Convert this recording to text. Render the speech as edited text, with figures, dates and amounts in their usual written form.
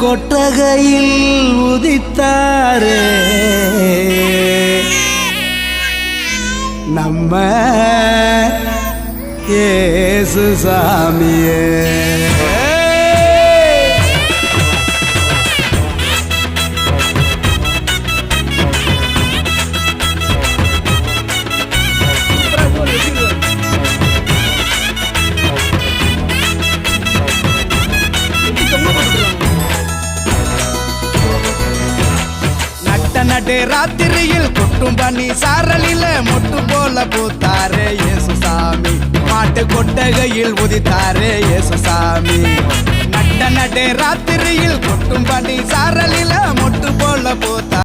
கொட்டகையில் உதித்தாரே நம்ம இயேசு சாமியே. நடு ராத்திரியில் கொட்டும் பண்ணி சாரலில மொட்டு போல பூத்தாரே இயேசு சாமி. மாட்டு கொட்டகையில் உதித்தாரே இயேசு சாமி. நடு ராத்திரியில் கொட்டும் பண்ணி சாரலில மொட்டு போல பூத்தார்.